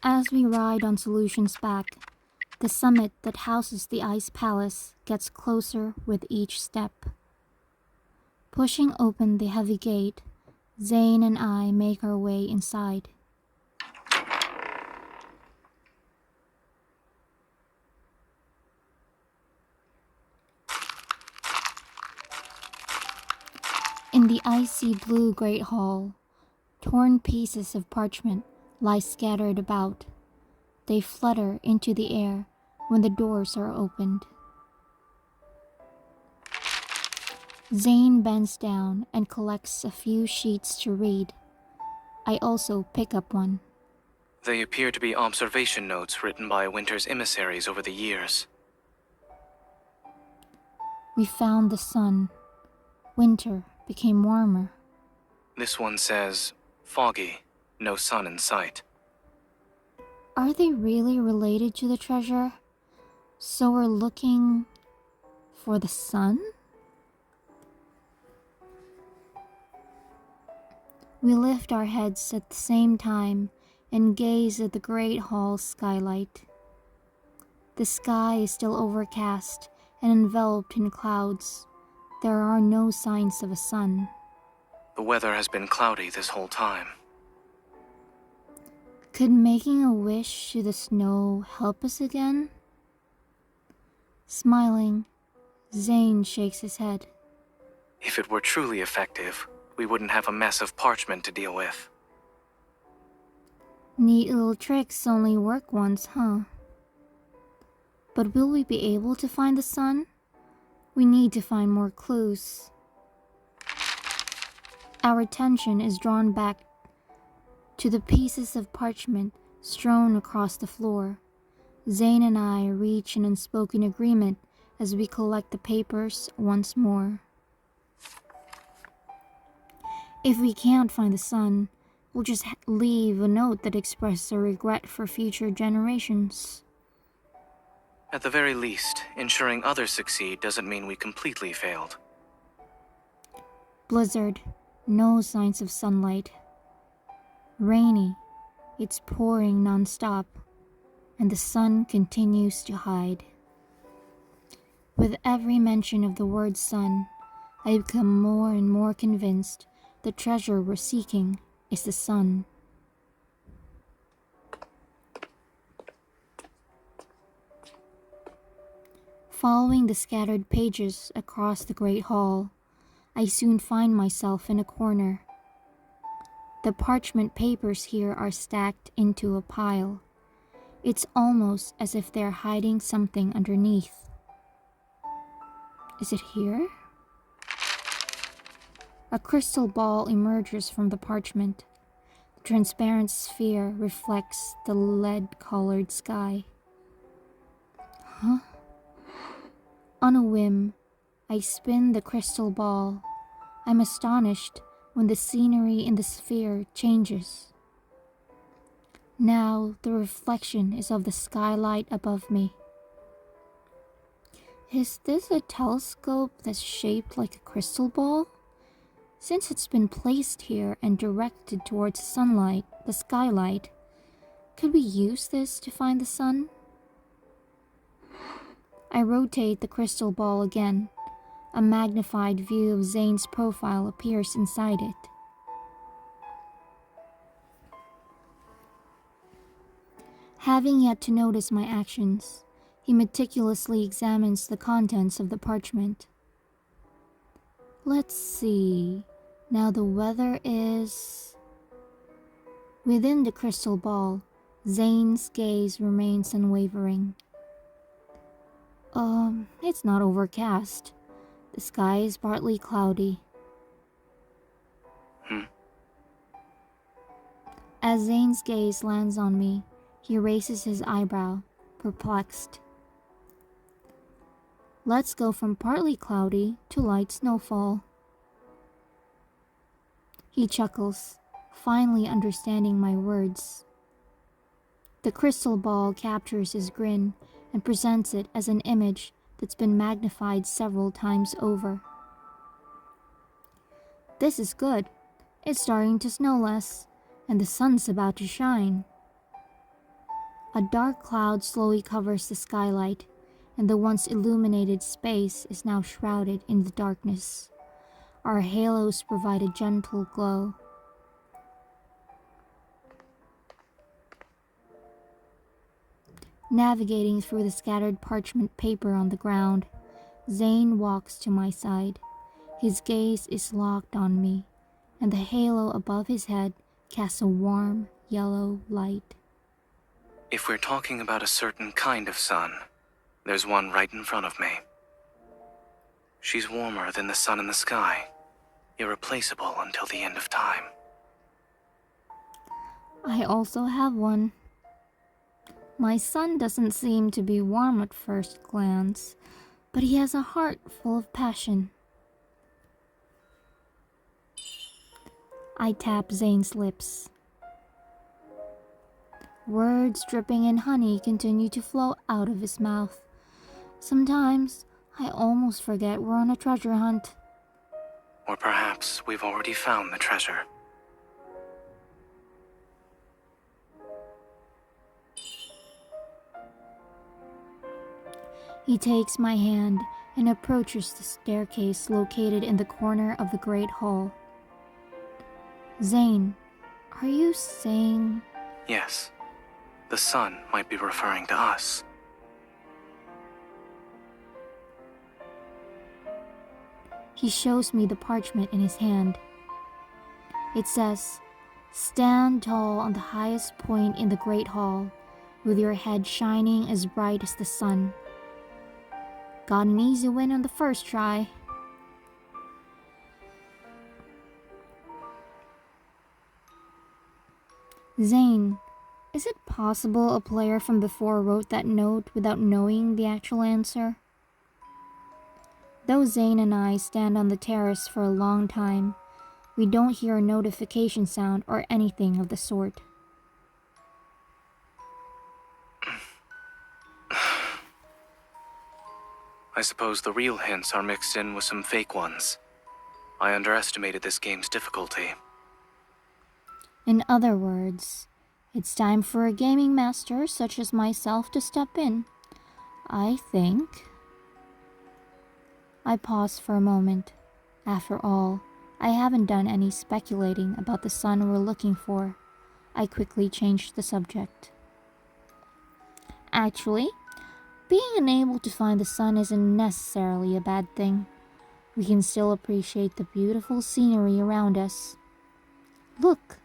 As we ride on Solution's back, the summit that houses the Ice Palace gets closer with each step. Pushing open the heavy gate, Zayne and I make our way inside. In the icy blue Great Hall, torn pieces of parchment lie scattered about. They flutter into the air when the doors are opened. Zayne bends down and collects a few sheets to read. I also pick up one. They appear to be observation notes written by Winter's emissaries over the years. We found the sun. Winter became warmer. This one says, foggy, no sun in sight. Are they really related to the treasure? So we're looking for the sun? We lift our heads at the same time and gaze at the great hall's skylight. The sky is still overcast and enveloped in clouds. There are no signs of a sun. The weather has been cloudy this whole time. Could making a wish to the snow help us again? Smiling, Zayne shakes his head. If it were truly effective, we wouldn't have a mess of parchment to deal with. Neat little tricks only work once, huh? But will we be able to find the sun? We need to find more clues. Our attention is drawn back to the pieces of parchment strewn across the floor. Zayne and I reach an unspoken agreement as we collect the papers once more. If we can't find the sun, we'll just leave a note that expresses a regret for future generations. At the very least, ensuring others succeed doesn't mean we completely failed. Blizzard, no signs of sunlight. Rainy, it's pouring non-stop, and the sun continues to hide. With every mention of the word sun, I become more and more convinced the treasure we're seeking is the sun. Following the scattered pages across the great hall, I soon find myself in a corner. The parchment papers here are stacked into a pile. It's almost as if they're hiding something underneath. Is it here? A crystal ball emerges from the parchment. The transparent sphere reflects the lead-colored sky. Huh? On a whim, I spin the crystal ball. I'm astonished when the scenery in the sphere changes. Now the reflection is of the skylight above me. Is this a telescope that's shaped like a crystal ball? Since it's been placed here and directed towards sunlight, the skylight, could we use this to find the sun? I rotate the crystal ball again. A magnified view of Zayne's profile appears inside it. Having yet to notice my actions, he meticulously examines the contents of the parchment. Let's see. Now the weather is... Within the crystal ball, Zayne's gaze remains unwavering. It's not overcast. The sky is partly cloudy. As Zayne's gaze lands on me, he raises his eyebrow, perplexed. Let's go from partly cloudy to light snowfall. He chuckles, finally understanding my words. The crystal ball captures his grin and presents it as an image that's been magnified several times over. This is good. It's starting to snow less, and the sun's about to shine. A dark cloud slowly covers the skylight, and the once illuminated space is now shrouded in the darkness. Our halos provide a gentle glow. Navigating through the scattered parchment paper on the ground, Zayne walks to my side. His gaze is locked on me, and the halo above his head casts a warm, yellow light. If we're talking about a certain kind of sun, there's one right in front of me. She's warmer than the sun in the sky, irreplaceable until the end of time. I also have one. My son doesn't seem to be warm at first glance, but he has a heart full of passion. I tap Zayne's lips. Words dripping in honey continue to flow out of his mouth. Sometimes I almost forget we're on a treasure hunt. Or perhaps we've already found the treasure. He takes my hand and approaches the staircase located in the corner of the great hall. Zayne, are you saying... Yes. The sun might be referring to us. He shows me the parchment in his hand. It says, "Stand tall on the highest point in the great hall, with your head shining as bright as the sun." Got an easy win on the first try. Zayne, is it possible a player from before wrote that note without knowing the actual answer? Though Zayne and I stand on the terrace for a long time, we don't hear a notification sound or anything of the sort. I suppose the real hints are mixed in with some fake ones. I underestimated this game's difficulty. In other words, it's time for a gaming master such as myself to step in. I think. I pause for a moment. After all, I haven't done any speculating about the sun we're looking for. I quickly changed the subject. Actually, being unable to find the sun isn't necessarily a bad thing. We can still appreciate the beautiful scenery around us. Look!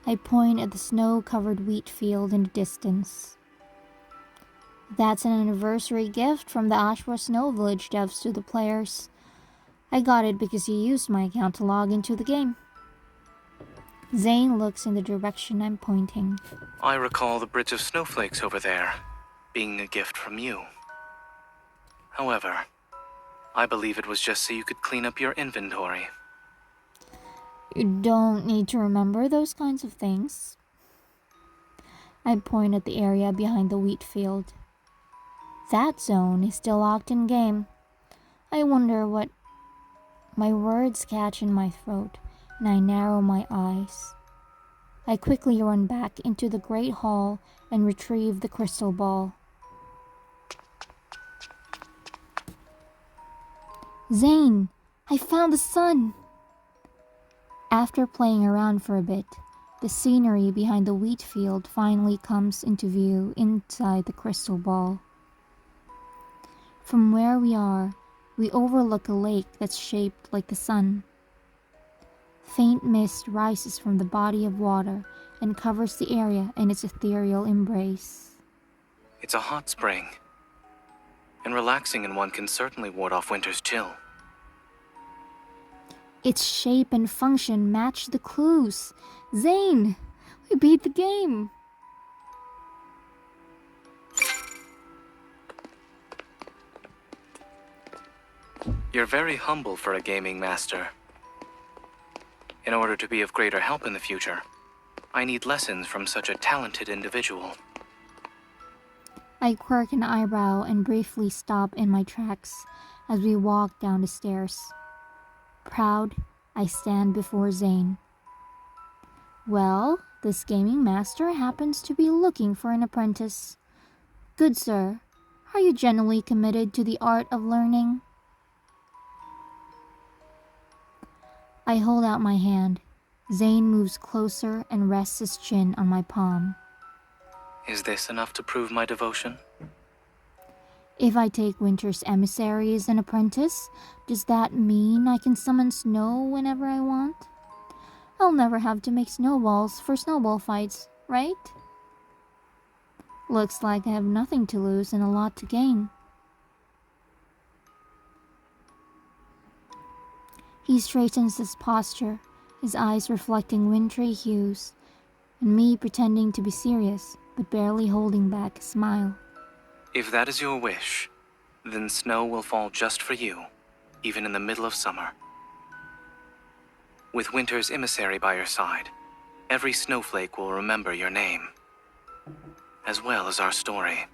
I point at the snow-covered wheat field in the distance. That's an anniversary gift from the Ashwa Snow Village devs to the players. I got it because you used my account to log into the game. Zayne looks in the direction I'm pointing. I recall the bridge of snowflakes over there being a gift from you. However, I believe it was just so you could clean up your inventory. You don't need to remember those kinds of things. I point at the area behind the wheat field. That zone is still locked in game. I wonder what... My words catch in my throat, and I narrow my eyes. I quickly run back into the great hall and retrieve the crystal ball. Zayne, I found the sun! After playing around for a bit, the scenery behind the wheat field finally comes into view inside the crystal ball. From where we are, we overlook a lake that's shaped like the sun. Faint mist rises from the body of water and covers the area in its ethereal embrace. It's a hot spring, and relaxing in one can certainly ward off winter's chill. Its shape and function match the clues. Zayne, we beat the game. You're very humble for a gaming master. In order to be of greater help in the future, I need lessons from such a talented individual. I quirk an eyebrow and briefly stop in my tracks as we walk down the stairs. Proud, I stand before Zayne. Well, This gaming master happens to be looking for an apprentice. Good sir, are you genuinely committed to the art of learning? I hold out my hand. Zayne moves closer and rests his chin on my palm. Is this enough to prove my devotion? If I take Winter's emissary as an apprentice, does that mean I can summon snow whenever I want? I'll never have to make snowballs for snowball fights, right? Looks like I have nothing to lose and a lot to gain. He straightens his posture, his eyes reflecting wintry hues, and me pretending to be serious, but barely holding back a smile. If that is your wish, then snow will fall just for you, even in the middle of summer. With Winter's emissary by your side, every snowflake will remember your name, as well as our story.